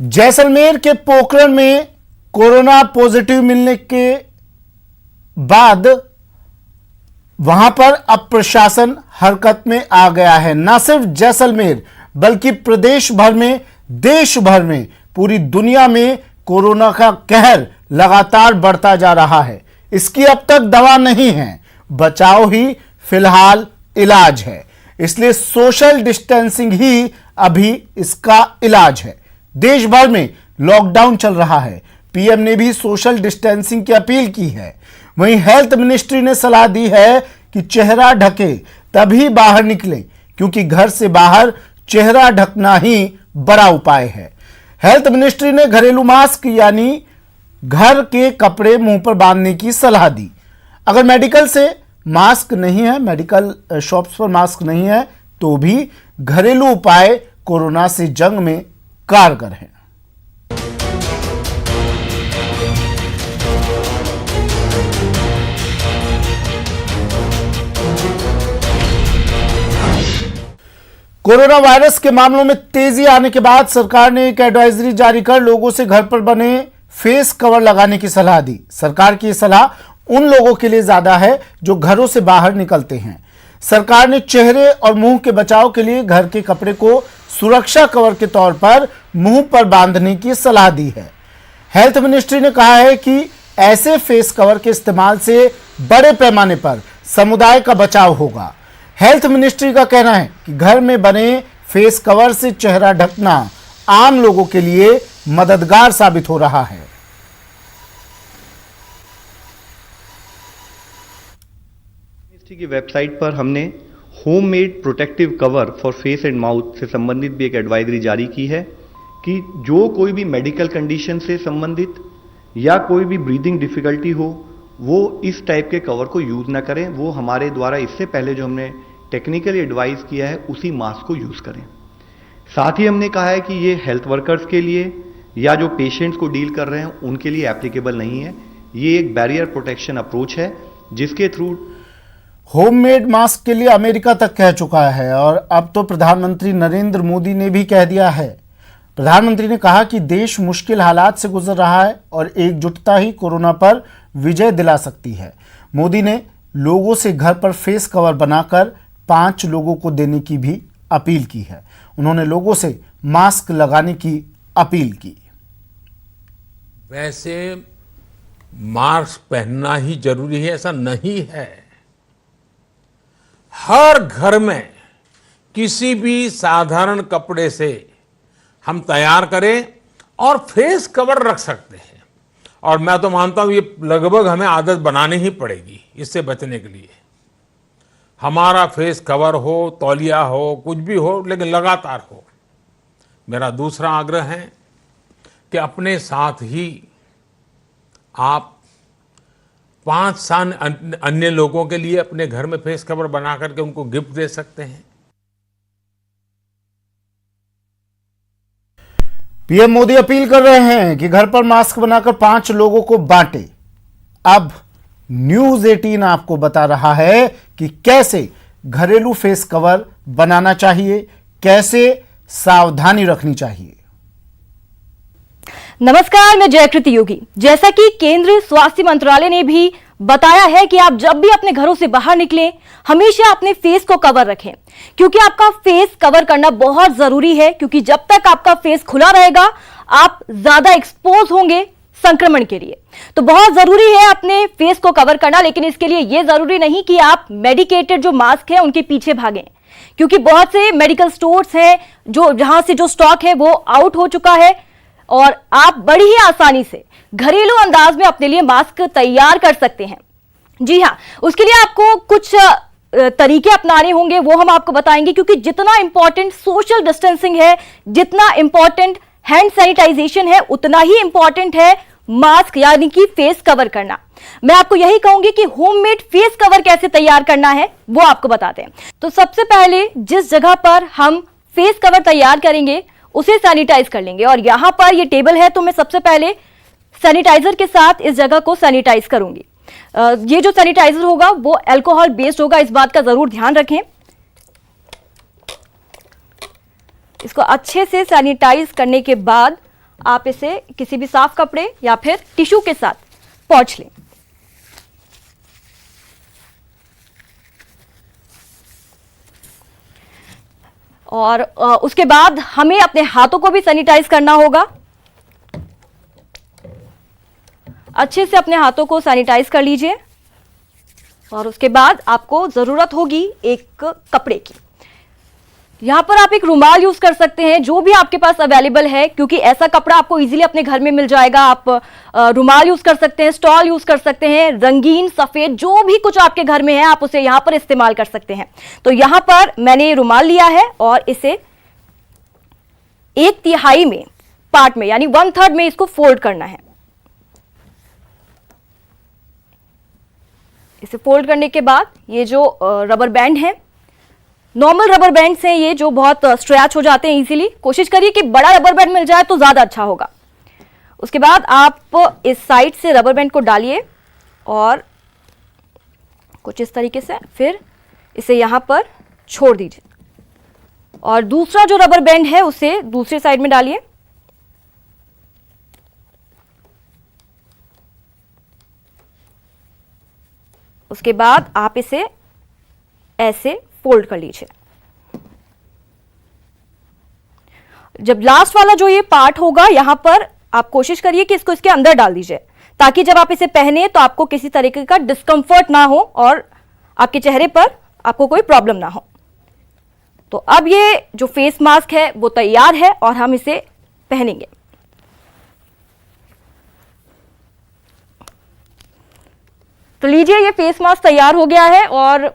जैसलमेर के पोखरण में corona positive मिलने के बाद वहां पर अब प्रशासन हरकत में आ गया है। न सिर्फ जैसलमेर बल्कि प्रदेश भर में, देश भर में, पूरी दुनिया में कोरोना का कहर लगातार बढ़ता जा रहा है। इसकी अब तक दवा नहीं है, बचाव ही फिलहाल इलाज है। इसलिए सोशल डिस्टेंसिंग ही अभी इसका इलाज है। देश भर में लॉकडाउन चल रहा है। पीएम ने भी सोशल डिस्टेंसिंग की अपील की है। वहीं हेल्थ मिनिस्ट्री ने सलाह दी है कि चेहरा ढके तभी बाहर निकलें, क्योंकि घर से बाहर चेहरा ढकना ही बड़ा उपाय है। हेल्थ मिनिस्ट्री ने घरेलू मास्क यानी घर के कपड़े मुंह पर बांधने की सलाह दी। अगर मेडिकल से मास्क नहीं है, मेडिकल शॉप्स पर मास्क नहीं है, तो भी घरेलू उपाय कोरोना से जंग में कारगर हैं। कोरोना वायरस के मामलों में तेजी आने के बाद सरकार ने एक एडवाइजरी जारी कर लोगों से घर पर बने फेस कवर लगाने की सलाह दी। सरकार की सलाह उन लोगों के लिए ज्यादा है जो घरों से बाहर निकलते हैं। सरकार ने चेहरे और मुंह के बचाव के लिए घर के कपड़े को सुरक्षा कवर के तौर पर मुंह पर बांधने की सलाह दी है। हेल्थ मिनिस्ट्री ने कहा है कि ऐसे फेस कवर के इस्तेमाल से बड़े पैमाने पर समुदाय का बचाव होगा। हेल्थ मिनिस्ट्री का कहना है कि घर में बने फेस कवर से चेहरा ढकना आम लोगों के लिए मददगार साबित हो रहा है। मिनिस्ट्री की वेबसाइट पर हमने homemade protective cover for face and mouth से संबंधित भी एक एडवाइजरी जारी की है कि जो कोई भी मेडिकल कंडीशन से संबंधित या कोई भी ब्रीदिंग डिफिकल्टी हो, वो इस टाइप के कवर को यूज ना करें। वो हमारे द्वारा इससे पहले जो हमने टेक्निकली एडवाइस किया है उसी मास्क को यूज करें। साथ ही हमने कहा है कि ये हेल्थ वर्कर्स के लिए या जो पेशेंट्स को डील कर रहे हैं उनके लिए एप्लीकेबल नहीं है। ये एक बैरियर प्रोटेक्शन अप्रोच है जिसके थ्रू होममेड मास्क के लिए अमेरिका तक कह चुका है और अब तो प्रधानमंत्री नरेंद्र मोदी ने भी कह दिया है। प्रधानमंत्री ने कहा कि देश मुश्किल हालात से गुजर रहा है और एकजुटता ही कोरोना पर विजय दिला सकती है। मोदी ने लोगों से घर पर फेस कवर बनाकर 5 लोगों को देने की भी अपील की है। उन्होंने लोगों से मास्क लगाने की अपील की। वैसे मास्क पहनना ही जरूरी है ऐसा नहीं है। हर घर में किसी भी साधारण कपड़े से हम तैयार करें और फेस कवर रख सकते हैं। और मैं तो मानता हूं ये लगभग हमें आदत बनानी ही पड़ेगी इससे बचने के लिए। हमारा फेस कवर हो, तौलिया हो, कुछ भी हो, लेकिन लगातार हो। मेरा दूसरा आग्रह है कि अपने साथ ही आप 5 अन्य लोगों के लिए अपने घर में फेस कवर बना करके उनको गिफ्ट दे सकते हैं। पीएम मोदी अपील कर रहे हैं कि घर पर मास्क बनाकर 5 लोगों को बांटे। अब न्यूज 18 आपको बता रहा है कि कैसे घरेलू फेस कवर बनाना चाहिए, कैसे सावधानी रखनी चाहिए। नमस्कार, मैं जयकृति योगी। जैसा कि केंद्रीय स्वास्थ्य मंत्रालय ने भी बताया है कि आप जब भी अपने घरों से बाहर निकलें, हमेशा अपने फेस को कवर रखें, क्योंकि आपका फेस कवर करना बहुत जरूरी है। क्योंकि जब तक आपका फेस खुला रहेगा, आप ज्यादा एक्सपोज होंगे संक्रमण के लिए। तो बहुत जरूरी है अपने फेस को कवर करना। लेकिन इसके लिए यह जरूरी नहीं कि आप मेडिकेटेड जो मास्क है उनके पीछे भागें, क्योंकि बहुत से मेडिकल स्टोर्स हैं जो जहां से जो स्टॉक है वो आउट हो चुका है और आप बड़ी ही आसानी से घरेलू अंदाज में अपने लिए मास्क तैयार कर सकते हैं। जी हां, उसके लिए आपको कुछ तरीके अपनाने होंगे, वो हम आपको बताएंगे। क्योंकि जितना इंपॉर्टेंट सोशल डिस्टेंसिंग है, जितना इंपॉर्टेंट हैंड सैनिटाइजेशन है, उतना ही इंपॉर्टेंट है मास्क यानी कि फेस कवर करना। मैं आपको यही कहूंगी कि होममेड फेस कवर कैसे तैयार करना है वो आपको बताते हैं। तो सबसे पहले जिस जगह पर हम फेस कवर तैयार करेंगे उसे सैनिटाइज कर लेंगे। और यहां पर ये टेबल है, तो मैं सबसे पहले सैनिटाइजर के साथ इस जगह को सैनिटाइज करूंगी। ये जो सैनिटाइजर होगा वो अल्कोहल बेस्ड होगा, इस बात का जरूर ध्यान रखें। इसको अच्छे से सैनिटाइज करने के बाद आप इसे किसी भी साफ कपड़े या फिर टिश्यू के साथ पोंछ लें। और उसके बाद हमें अपने हाथों को भी सैनिटाइज करना होगा। अच्छे से अपने हाथों को सैनिटाइज कर लीजिए और उसके बाद आपको जरूरत होगी एक कपड़े की। यहां पर आप एक रुमाल यूज कर सकते हैं, जो भी आपके पास अवेलेबल है, क्योंकि ऐसा कपड़ा आपको इजीली अपने घर में मिल जाएगा। आप रुमाल यूज कर सकते हैं, स्टॉल यूज कर सकते हैं, रंगीन सफेद जो भी कुछ आपके घर में है आप उसे यहां पर इस्तेमाल कर सकते हैं। तो यहां पर मैंने रुमाल लिया है और इसे 1/3 में पार्ट में यानी 1/3 में इसको फोल्ड करना है। इसे फोल्ड करने के बाद ये जो रबर बैंड है, नॉर्मल रबर बैंड से ये जो बहुत स्ट्रेच हो जाते हैं इजीली, कोशिश करिए कि बड़ा रबर बैंड मिल जाए तो ज्यादा अच्छा होगा। उसके बाद आप इस साइड से रबर बैंड को डालिए और कुछ इस तरीके से फिर इसे यहां पर छोड़ दीजिए और दूसरा जो रबर बैंड है उसे दूसरी साइड में डालिए। उसके बाद आप इसे ऐसे फोल्ड कर लीजिए। जब लास्ट वाला जो ये पार्ट होगा यहां पर आप कोशिश करिए कि इसको इसके अंदर डाल दीजिए, ताकि जब आप इसे पहने तो आपको किसी तरीके का डिस्कंफर्ट ना हो और आपके चेहरे पर आपको कोई प्रॉब्लम ना हो। तो अब ये जो फेस मास्क है वो तैयार है और हम इसे पहनेंगे। तो लीजिए, ये फेस मास्क तैयार हो गया है और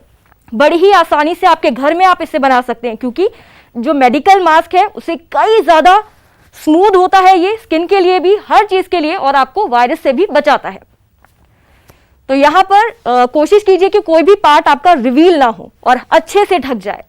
बड़ी ही आसानी से आपके घर में आप इसे बना सकते हैं, क्योंकि जो मेडिकल मास्क है उसे कई ज्यादा स्मूथ होता है ये स्किन के लिए भी, हर चीज के लिए, और आपको वायरस से भी बचाता है। तो यहां पर कोशिश कीजिए कि कोई भी पार्ट आपका रिवील ना हो और अच्छे से ढक जाए।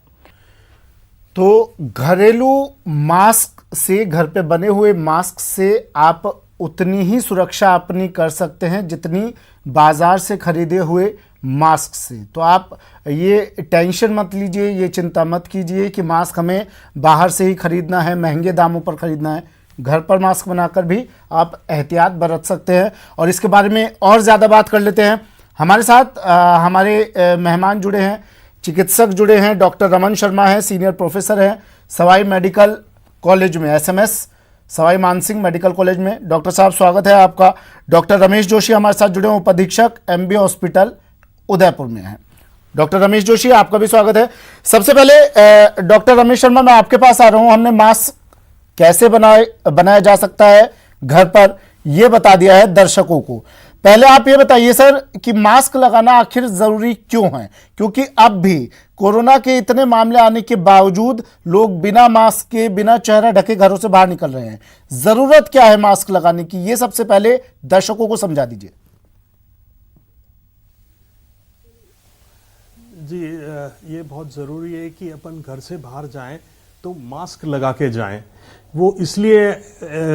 तो घरेलू मास्क से, घर पे बने हुए मास्क से आप उतनी ही सुरक्षा अपनी कर सकते हैं जितनी बाजार से खरीदे हुए मास्क से। तो आप ये टेंशन मत लीजिए, ये चिंता मत कीजिए कि मास्क हमें बाहर से ही खरीदना है, महंगे दामों पर खरीदना है। घर पर मास्क बनाकर भी आप एहतियात बरत सकते हैं। और इसके बारे में और ज़्यादा बात कर लेते हैं। हमारे साथ हमारे मेहमान जुड़े हैं, चिकित्सक जुड़े हैं। डॉक्टर रमन शर्मा हैं, सीनियर प्रोफेसर हैं सवाई मेडिकल कॉलेज में, SMS Sawai Mansingh medical college में। डॉक्टर साहब, स्वागत है आपका। डॉक्टर रमेश जोशी हमारे साथ जुड़े हैं, उपाधीक्षक MB हॉस्पिटल उदयपुर में हैं। डॉक्टर रमेश जोशी, आपका भी स्वागत है। सबसे पहले डॉक्टर रमेश शर्मा, मैं आपके पास आ रहा हूं। हमने मास्क कैसे बनाया जा सकता है घर पर, यह बता दिया है दर्शकों को। पहले आप ये बताइए सर कि मास्क लगाना आखिर जरूरी क्यों है, क्योंकि अब भी कोरोना के इतने मामले आने के बावजूद लोग बिना मास्क के, बिना चेहरा ढके घरों से बाहर निकल रहे हैं। जरूरत क्या है मास्क लगाने की, ये सबसे पहले दर्शकों को समझा दीजिए। जी, ये बहुत ज़रूरी है कि अपन घर से बाहर जाएं तो मास्क लगा के जाएं। वो इसलिए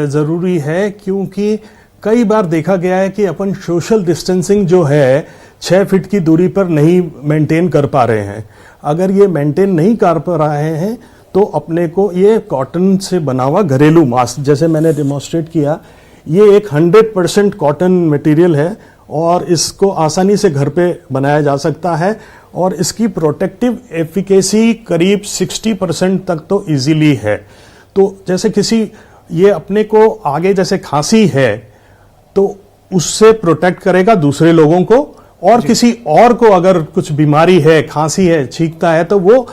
ज़रूरी है क्योंकि कई बार देखा गया है कि अपन सोशल डिस्टेंसिंग जो है 6 फीट की दूरी पर नहीं मेंटेन कर पा रहे हैं। अगर ये मेंटेन नहीं कर पा रहे हैं तो अपने को ये कॉटन से बना हुआ घरेलू मास्क, जैसे मैंने डेमोन्स्ट्रेट किया, ये एक 100% कॉटन मटेरियल है और इसको आसानी से घर पे बनाया जा सकता है और इसकी प्रोटेक्टिव एफिकेसी करीब 60% तक तो इजीली है। तो जैसे किसी, ये अपने को आगे जैसे खांसी है तो उससे प्रोटेक्ट करेगा दूसरे लोगों को, और किसी और को अगर कुछ बीमारी है, खांसी है, छींकता है, तो वो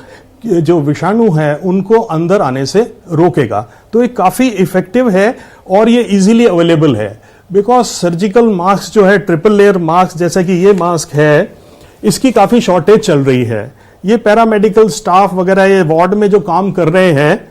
जो विषाणु है उनको अंदर आने से रोकेगा। तो ये काफी इफेक्टिव है और ये इजीली अवेलेबल है। बिकॉज सर्जिकल मास्क जो है, ट्रिपल लेयर मास्क जैसा कि ये मास्क है, इसकी काफी शॉर्टेज चल रही है। ये पैरामेडिकल स्टाफ वगैरह, ये वार्ड में जो काम कर रहे हैं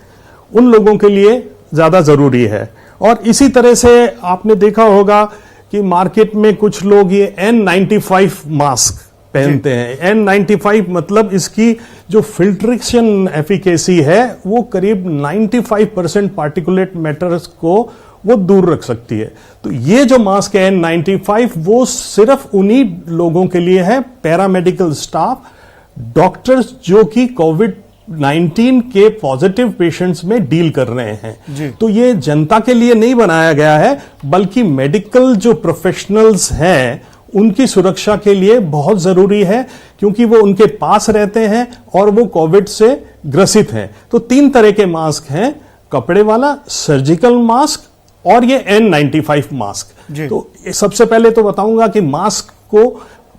उन लोगों के लिए ज्यादा जरूरी है। और इसी तरह से आपने देखा होगा कि मार्केट में कुछ लोग ये N95 मास्क पहनते हैं। N95 मतलब इसकी जो फिल्ट्रेशन एफिकेसी है वो करीब 95% पार्टिकुलेट मैटर्स को वो दूर रख सकती है। तो ये जो मास्क है N95 वो सिर्फ उन्हीं लोगों के लिए है, पैरामेडिकल स्टाफ, डॉक्टर्स जो कि कोविड 19 के पॉजिटिव पेशेंट्स में डील कर रहे जी। हैं। तो ये जनता के लिए नहीं बनाया गया है, बल्कि मेडिकल जो प्रोफेशनल्स हैं उनकी सुरक्षा के लिए बहुत जरूरी है, क्योंकि वो उनके पास रहते हैं और वो कोविड से ग्रसित हैं। तो 3 तरह के मास्क हैं, कपड़े वाला, सर्जिकल मास्क और ये N95 मास्क। जी। तो सबसे पहले तो बताऊंगा कि मास्क को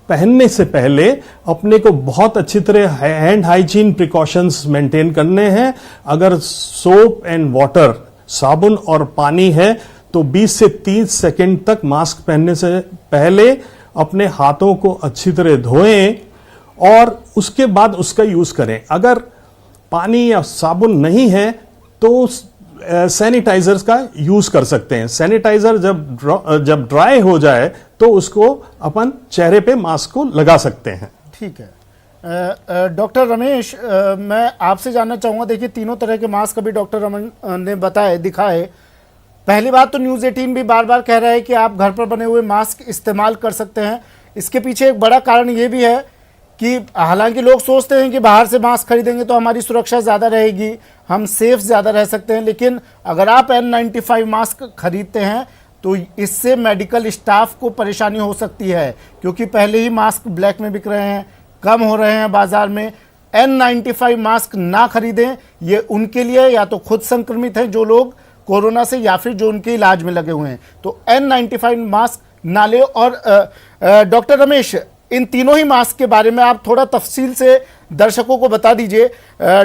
पहनने से पहले अपने को बहुत अच्छी तरह हैंड हाइजीन प्रिकॉशंस मेंटेन करने हैं। अगर सोप एंड वाटर, साबुन और पानी है, तो 20 से 30 सेकंड तक मास्क पहनने से पहले अपने हाथों को अच्छी तरह धोएं और उसके बाद उसका यूज करें। अगर पानी या साबुन नहीं है तो सैनिटाइजर्स का यूज कर सकते हैं। सैनिटाइजर जब ड्राई हो जाए तो उसको अपन चेहरे पे मास्क को लगा सकते हैं। ठीक है। डॉक्टर रमेश, मैं आपसे जानना चाहूंगा, देखिए तीनों तरह के मास्क अभी डॉक्टर रमन ने बताए, दिखाए। पहली बात तो न्यूज़ 18 भी बार बार कह रहा है कि आप घर पर बने हुए मास्क इस्तेमाल कर सकते हैं। इसके पीछे एक बड़ा कारण ये भी है कि हालांकि लोग सोचते हैं कि बाहर से मास्क खरीदेंगे तो हमारी सुरक्षा ज़्यादा रहेगी, हम सेफ ज़्यादा रह सकते हैं, लेकिन अगर आप N95 मास्क खरीदते हैं तो इससे मेडिकल स्टाफ को परेशानी हो सकती है, क्योंकि पहले ही मास्क ब्लैक में बिक रहे हैं, कम हो रहे हैं बाजार में। N95 मास्क ना खरीदें, ये उनके लिए या तो खुद संक्रमित हैं जो लोग कोरोना से, या फिर जो उनके इलाज में लगे हुए हैं, तो N95 मास्क ना ले। और डॉक्टर रमेश, इन तीनों ही मास्क के बारे में आप थोड़ा तफसील से दर्शकों को बता दीजिए।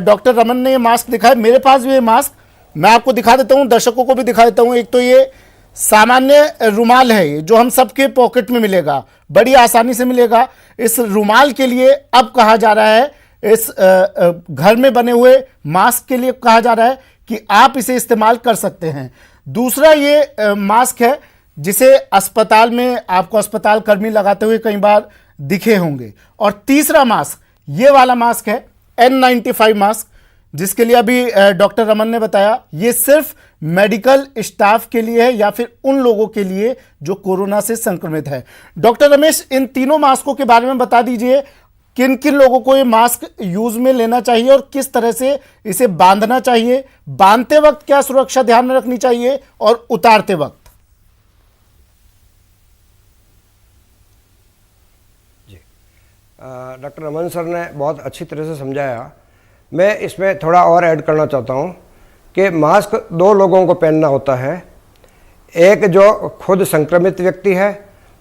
डॉक्टर रमन ने ये मास्क दिखाया, मेरे पास भी ये मास्क, मैं आपको दिखा देता हूँ, दर्शकों को भी दिखा देता हूँ। एक तो ये सामान्य रुमाल है, जो हम सबके पॉकेट में मिलेगा, बड़ी आसानी से मिलेगा। इस रुमाल के लिए अब कहा जा रहा है, इस घर में बने हुए मास्क के लिए कहा जा रहा है कि आप इसे इस्तेमाल कर सकते हैं। दूसरा ये मास्क है जिसे अस्पताल में आपको अस्पताल कर्मी लगाते हुए कई बार दिखे होंगे। और तीसरा मास्क ये वाला मास्क है N95 मास्क, जिसके लिए अभी डॉक्टर रमन ने बताया ये सिर्फ मेडिकल स्टाफ के लिए है या फिर उन लोगों के लिए जो कोरोना से संक्रमित है। डॉक्टर रमेश, इन तीनों मास्कों के बारे में बता दीजिए, किन किन लोगों को ये मास्क यूज में लेना चाहिए और किस तरह से इसे बांधना चाहिए, बांधते वक्त क्या सुरक्षा ध्यान में रखनी चाहिए और उतारते वक्त। डॉक्टर रमन सर ने बहुत अच्छी तरह से समझाया। मैं इसमें थोड़ा और ऐड करना चाहता हूँ कि मास्क 2 लोगों को पहनना होता है। एक जो खुद संक्रमित व्यक्ति है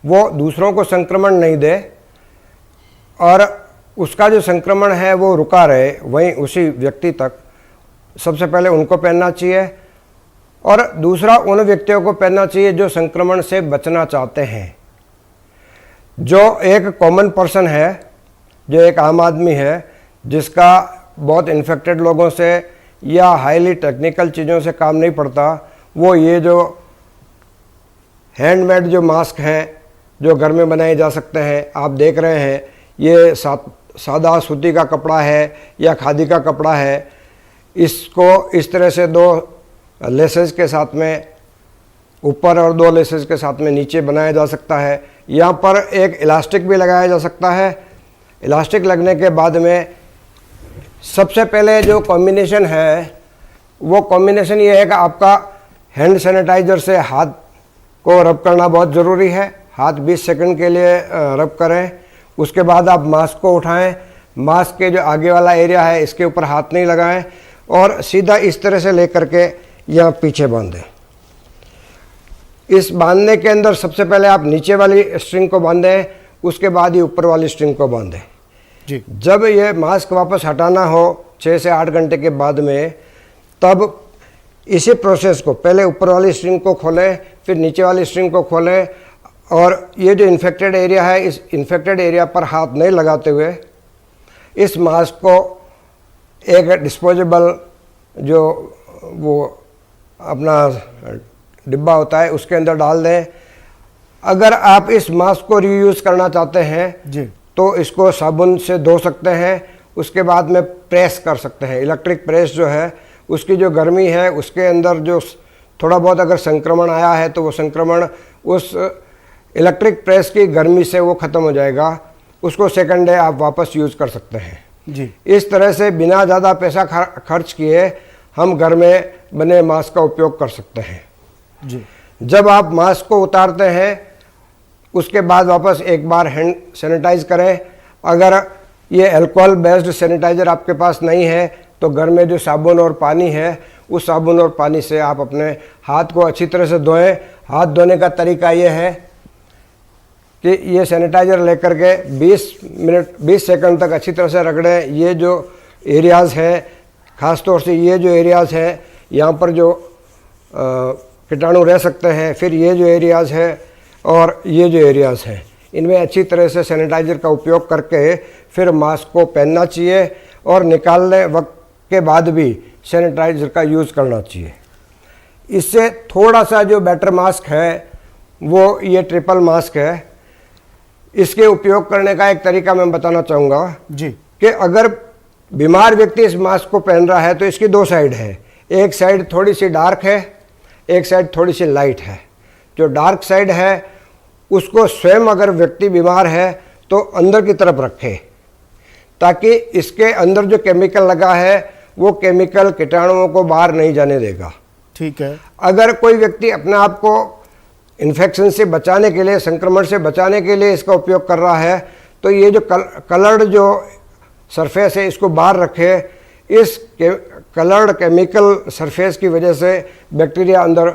वो दूसरों को संक्रमण नहीं दे और उसका जो संक्रमण है वो रुका रहे वहीं उसी व्यक्ति तक, सबसे पहले उनको पहनना चाहिए। और दूसरा उन व्यक्तियों को पहनना चाहिए जो संक्रमण से बचना चाहते हैं। जो एक कॉमन पर्सन है, जो एक आम आदमी है जिसका बहुत इन्फेक्टेड लोगों से या हाईली टेक्निकल चीज़ों से काम नहीं पड़ता, वो ये जो हैंडमेड जो मास्क हैं जो घर में बनाए जा सकते हैं, आप देख रहे हैं ये सादा सूती का कपड़ा है या खादी का कपड़ा है, इसको इस तरह से 2 लेसेस के साथ में ऊपर और 2 लेसेस के साथ में नीचे बनाया जा सकता है। यहाँ पर एक इलास्टिक भी लगाया जा सकता है। इलास्टिक लगने के बाद में सबसे पहले जो कॉम्बिनेशन है वो कॉम्बिनेशन ये है कि आपका हैंड सैनिटाइजर से हाथ को रब करना बहुत ज़रूरी है। हाथ 20 सेकंड के लिए रब करें। उसके बाद आप मास्क को उठाएं, मास्क के जो आगे वाला एरिया है इसके ऊपर हाथ नहीं लगाएं और सीधा इस तरह से लेकर के यहाँ पीछे बांधें। इस बांधने के अंदर सबसे पहले आप नीचे वाली स्ट्रिंग को बांधें, उसके बाद ही ऊपर वाली स्ट्रिंग को बांधें जी। जब ये मास्क वापस हटाना हो 6 से 8 घंटे के बाद में, तब इसी प्रोसेस को पहले ऊपर वाली स्ट्रिंग को खोलें, फिर नीचे वाली स्ट्रिंग को खोलें और ये जो इन्फेक्टेड एरिया है इस इन्फेक्टेड एरिया पर हाथ नहीं लगाते हुए इस मास्क को एक डिस्पोजेबल जो वो अपना डिब्बा होता है उसके अंदर डाल दें। अगर आप इस मास्क को रीयूज़ करना चाहते हैं जी, तो इसको साबुन से धो सकते हैं, उसके बाद में प्रेस कर सकते हैं। इलेक्ट्रिक प्रेस जो है उसकी जो गर्मी है उसके अंदर जो थोड़ा बहुत अगर संक्रमण आया है तो वो संक्रमण उस इलेक्ट्रिक प्रेस की गर्मी से वो ख़त्म हो जाएगा। उसको सेकंड डे आप वापस यूज़ कर सकते हैं। जी। इस तरह से बिना ज़्यादा पैसा खर्च किए हम घर में बने मास्क का उपयोग कर सकते हैं। जी। जब आप मास्क को उतारते हैं उसके बाद वापस एक बार हैंड सैनिटाइज करें। अगर ये अल्कोहल बेस्ड सैनिटाइज़र आपके पास नहीं है तो घर में जो साबुन और पानी है उस साबुन और पानी से आप अपने हाथ को अच्छी तरह से धोएं। हाथ धोने का तरीका ये है कि ये सैनिटाइज़र लेकर के 20 सेकंड तक अच्छी तरह से रगड़ें। ये जो एरियाज़ हैं, ख़ास तौर से ये जो एरियाज़ हैं यहाँ पर जो कीटाणु रह सकते हैं, फिर ये जो एरियाज़ हैं और ये जो एरियाज़ हैं, इनमें अच्छी तरह से सैनिटाइज़र का उपयोग करके फिर मास्क को पहनना चाहिए और निकालने वक्त के बाद भी सैनिटाइज़र का यूज़ करना चाहिए। इससे थोड़ा सा जो बेटर मास्क है वो ये ट्रिपल मास्क है। इसके उपयोग करने का एक तरीका मैं बताना चाहूँगा जी कि अगर बीमार व्यक्ति इस मास्क को पहन रहा है तो इसकी दो साइड है। एक साइड थोड़ी सी डार्क है, एक साइड थोड़ी सी लाइट है। जो डार्क साइड है उसको स्वयं अगर व्यक्ति बीमार है तो अंदर की तरफ रखे ताकि इसके अंदर जो केमिकल लगा है वो केमिकल कीटाणुओं को बाहर नहीं जाने देगा। ठीक है। अगर कोई व्यक्ति अपने आप को इन्फेक्शन से बचाने के लिए, संक्रमण से बचाने के लिए इसका उपयोग कर रहा है तो ये जो कलर्ड जो सरफेस है इसको बाहर रखे। इस कलर्ड केमिकल सरफेस की वजह से बैक्टीरिया अंदर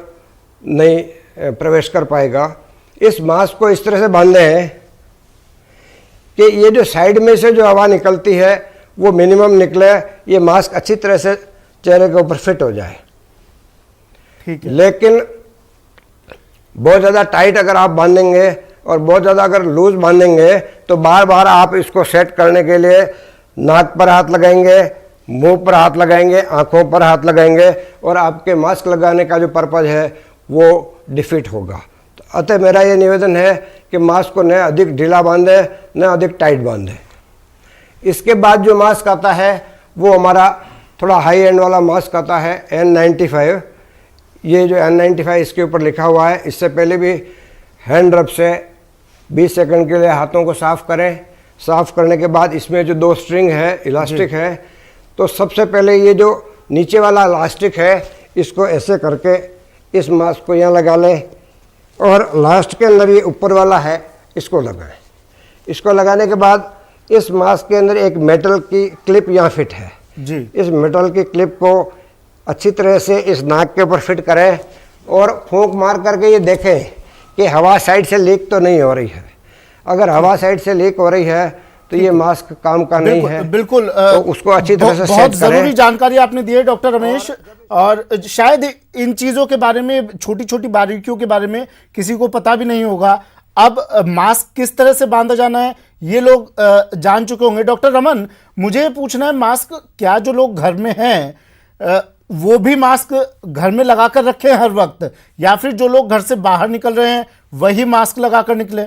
नहीं प्रवेश कर पाएगा। इस मास्क को इस तरह से बांधे हैं कि ये जो साइड में से जो हवा निकलती है वो मिनिमम निकले, ये मास्क अच्छी तरह से चेहरे के ऊपर फिट हो जाए। ठीक है। लेकिन बहुत ज़्यादा टाइट अगर आप बांधेंगे और बहुत ज़्यादा अगर लूज बांधेंगे तो बार बार आप इसको सेट करने के लिए नाक पर हाथ लगाएंगे, मुंह पर हाथ लगाएंगे, आंखों पर हाथ लगाएंगे और आपके मास्क लगाने का जो पर्पज़ है वो डिफीट होगा। तो अतः मेरा ये निवेदन है कि मास्क को न अधिक ढीला बांधे न अधिक टाइट बांधे। इसके बाद जो मास्क आता है वो हमारा थोड़ा हाई एंड वाला मास्क आता है N95। ये जो N95 इसके ऊपर लिखा हुआ है। इससे पहले भी हैंड रब से 20 सेकंड के लिए हाथों को साफ़ करें। साफ़ करने के बाद इसमें जो दो स्ट्रिंग है, इलास्टिक है, तो सबसे पहले ये जो नीचे वाला इलास्टिक है इसको ऐसे करके इस मास्क को यहाँ लगा लें और लास्ट के अंदर ये ऊपर वाला है इसको लगाएं। इसको लगाने के बाद इस मास्क के अंदर एक मेटल की क्लिप यहाँ फिट है जी। इस मेटल की क्लिप को अच्छी तरह से इस नाक के ऊपर फिट करें और फूंक मार करके ये देखें कि हवा साइड से लीक तो नहीं हो रही है। अगर हवा साइड से लीक हो रही है तो ये मास्क काम का नहीं है। बिल्कुल तो उसको अच्छी तरह से बहुत सेट करें। जरूरी जानकारी आपने दी है डॉक्टर रमेश। और शायद इन चीजों के बारे में, छोटी छोटी बारीकियों के बारे में किसी को पता भी नहीं होगा। अब मास्क किस तरह से बांधा जाना है ये लोग जान चुके होंगे। डॉक्टर रमन, मुझे पूछना है, मास्क क्या जो लोग घर में हैं वो भी मास्क घर में लगाकर रखें हर वक्त, या फिर जो लोग घर से बाहर निकल रहे हैं वही मास्क लगाकर निकले?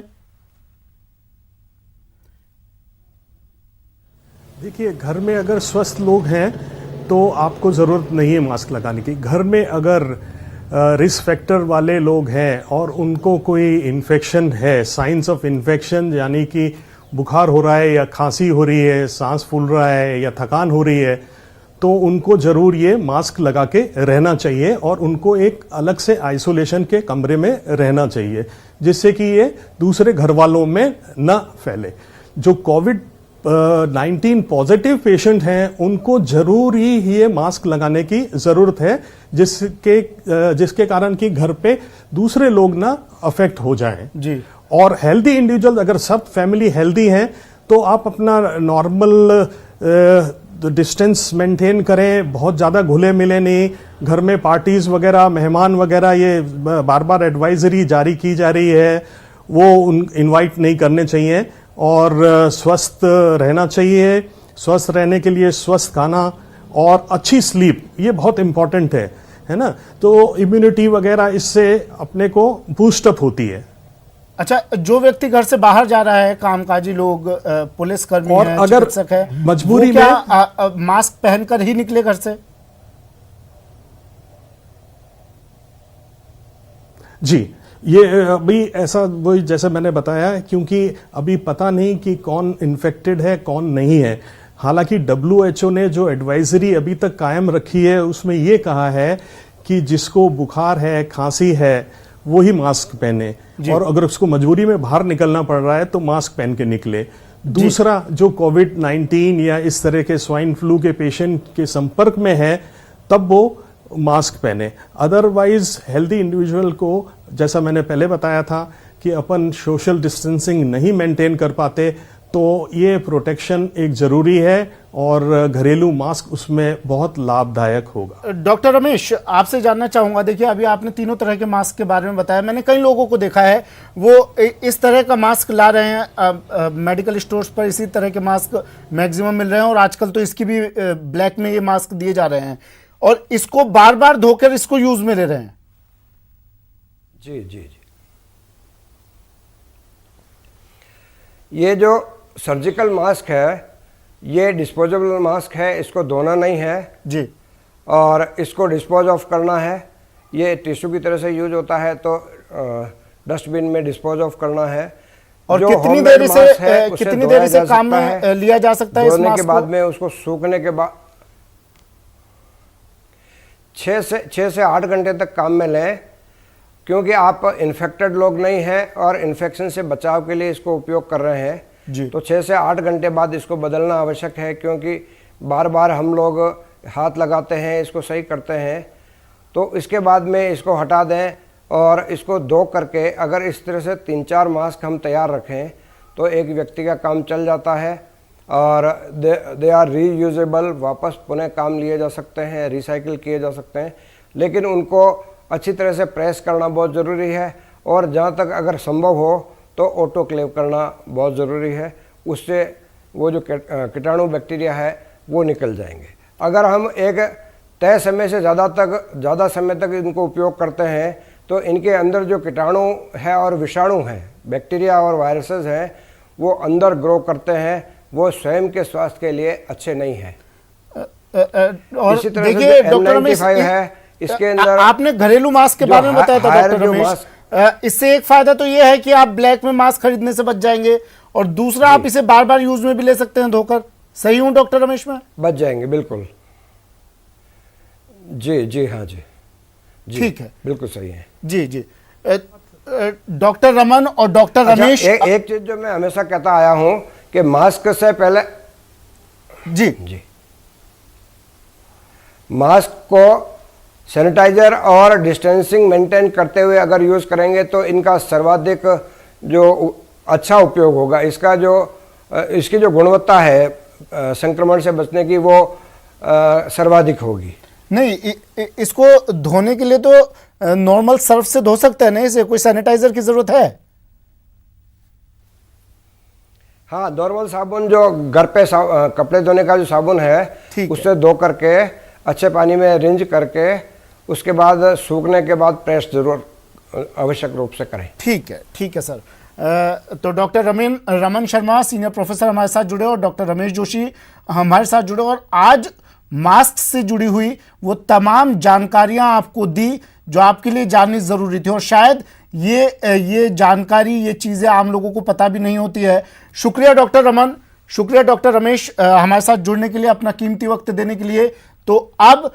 देखिए, घर में अगर स्वस्थ लोग हैं तो आपको ज़रूरत नहीं है मास्क लगाने की। घर में अगर रिस्क फैक्टर वाले लोग हैं और उनको कोई इन्फेक्शन है, साइंस ऑफ इन्फेक्शन, यानी कि बुखार हो रहा है या खांसी हो रही है, सांस फूल रहा है या थकान हो रही है, तो उनको ज़रूर ये मास्क लगा के रहना चाहिए और उनको एक अलग से आइसोलेशन के कमरे में रहना चाहिए जिससे कि ये दूसरे घर वालों में न फैले। जो कोविड-19 पॉजिटिव पेशेंट हैं उनको जरूर ही ये मास्क लगाने की ज़रूरत है जिसके कारण कि घर पे दूसरे लोग ना अफेक्ट हो जाएं जी। और हेल्दी इंडिविजुअल, अगर सब फैमिली हेल्दी हैं तो आप अपना नॉर्मल डिस्टेंस मेंटेन करें, बहुत ज़्यादा घुले मिले नहीं। घर में पार्टीज़ वगैरह, मेहमान वगैरह, ये बार बार एडवाइजरी जारी की जा रही है, वो इनवाइट नहीं करने चाहिए और स्वस्थ रहना चाहिए। स्वस्थ रहने के लिए स्वस्थ खाना और अच्छी स्लीप ये बहुत इम्पॉर्टेंट है ना। तो इम्यूनिटी वगैरह इससे अपने को बूस्टअप होती है। अच्छा, जो व्यक्ति घर से बाहर जा रहा है, कामकाजी लोग, पुलिसकर्मी और हैं, अगर चिकित्सक है, मजबूरी वो क्या मास्क पहनकर ही निकले घर से? जी, ये अभी ऐसा वही जैसे मैंने बताया, क्योंकि अभी पता नहीं कि कौन इन्फेक्टेड है कौन नहीं है। हालांकि WHO ने जो एडवाइजरी अभी तक कायम रखी है उसमें ये कहा है कि जिसको बुखार है, खांसी है, वो ही मास्क पहने, और अगर उसको मजबूरी में बाहर निकलना पड़ रहा है तो मास्क पहन के निकले। दूसरा, जो कोविड-19 या इस तरह के स्वाइन फ्लू के पेशेंट के संपर्क में है तब वो मास्क पहने। अदरवाइज हेल्दी इंडिविजुअल को, जैसा मैंने पहले बताया था कि अपन सोशल डिस्टेंसिंग नहीं मेंटेन कर पाते, तो ये प्रोटेक्शन एक जरूरी है और घरेलू मास्क उसमें बहुत लाभदायक होगा। डॉक्टर रमेश, आपसे जानना चाहूंगा, देखिए अभी आपने तीनों तरह के मास्क के बारे में बताया, मैंने कई लोगों को देखा है वो इस तरह का मास्क ला रहे हैं, मेडिकल स्टोर्स पर इसी तरह के मास्क मैक्सिमम मिल रहे हैं, और आजकल तो इसकी भी ब्लैक में ये मास्क दिए जा रहे हैं, और इसको बार बार धोकर इसको यूज में ले रहे हैं। जी जी जी, ये जो सर्जिकल मास्क है ये डिस्पोजेबल मास्क है, इसको धोना नहीं है जी, और इसको डिस्पोज ऑफ करना है। ये टिश्यू की तरह से यूज होता है, तो डस्टबिन में डिस्पोज ऑफ करना है। और जो कितनी homemade देर mask से है, उसे कितनी धोया देर जा से काम सकता में है। लिया जा सकता है इस धोने के मास्क बाद को? में उसको सूखने के बाद 6 से 8 घंटे तक काम में लें, क्योंकि आप इन्फेक्टेड लोग नहीं हैं और इन्फेक्शन से बचाव के लिए इसको उपयोग कर रहे हैं जी। तो 6 से 8 घंटे बाद इसको बदलना आवश्यक है, क्योंकि बार बार हम लोग हाथ लगाते हैं, इसको सही करते हैं, तो इसके बाद में इसको हटा दें और इसको धो करके अगर इस तरह से 3-4 मास्क हम तैयार रखें तो एक व्यक्ति का काम चल जाता है, और दे आर रीयूजेबल, वापस पुनः काम लिए जा सकते हैं, रिसाइकिल किए जा सकते हैं, लेकिन उनको अच्छी तरह से प्रेस करना बहुत ज़रूरी है, और जहाँ तक अगर संभव हो तो ऑटोक्लेव करना बहुत ज़रूरी है, उससे वो जो कीटाणु बैक्टीरिया है वो निकल जाएंगे। अगर हम एक तय समय से ज़्यादा समय तक इनको उपयोग करते हैं तो इनके अंदर जो कीटाणु है और विषाणु हैं, बैक्टीरिया और वायरसेस हैं, वो अंदर ग्रो करते हैं, वो स्वयं के स्वास्थ्य के लिए अच्छे नहीं हैं। और इसी तरह देखिए से डॉक्टर रमेश, N95 है, इसके अंदर आपने घरेलू मास्क के जो बारे में बताया था हायर डॉक्टर जो रमेश, मास्क- इससे एक फायदा तो ये है कि आप ब्लैक में मास्क खरीदने से बच जाएंगे, और दूसरा आप इसे बार बार यूज में भी ले सकते हैं धोकर। सही हूं डॉक्टर रमेश में? बच जाएंगे, बिल्कुल। जी जी, हाँ जी, ठीक है, बिल्कुल सही है। जी जी। डॉक्टर रमन और डॉक्टर अच्छा, रमेश, एक चीज जो मैं हमेशा कहता आया हूं कि मास्क से पहले जी मास्क को सैनिटाइजर और डिस्टेंसिंग मेंटेन करते हुए अगर यूज करेंगे तो इनका सर्वाधिक जो अच्छा उपयोग होगा। इसकी जो गुणवत्ता है संक्रमण से बचने की, वो सर्वाधिक होगी। नहीं, इसको धोने के लिए तो नॉर्मल सर्फ से धो सकते हैं, नहीं इसे कोई सैनिटाइजर की जरूरत है? हाँ, नॉर्मल साबुन जो घर पे कपड़े धोने का जो साबुन है, उससे धो करके अच्छे पानी में रिंज करके उसके बाद सूखने के बाद प्रेस जरूर आवश्यक रूप से करें। ठीक है सर। तो doctor Raman Sharma senior professor हमारे साथ जुड़े और डॉक्टर रमेश जोशी हमारे साथ जुड़े, और आज मास्क से जुड़ी हुई वो तमाम जानकारियां आपको दी जो आपके लिए जाननी जरूरी थी, और शायद ये जानकारी, ये चीजें आम लोगों को पता भी नहीं होती है। शुक्रिया डॉक्टर रमन, शुक्रिया डॉक्टर रमेश हमारे साथ जुड़ने के लिए, अपना कीमती वक्त देने के लिए। तो अब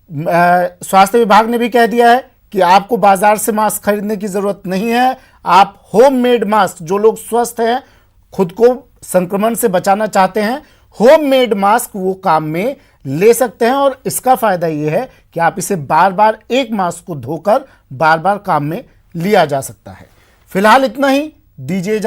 स्वास्थ्य विभाग ने भी कह दिया है कि आपको बाजार से मास्क खरीदने की जरूरत नहीं है। आप होममेड मास्क, जो लोग स्वस्थ हैं, खुद को संक्रमण से बचाना चाहते हैं, होममेड मास्क वो काम में ले सकते हैं, और इसका फायदा ये है कि आप इसे बार बार एक मास्क को धोकर बार बार काम में लिया जा सकता है। फिलहाल इतना ही, दीजिए इजाजत।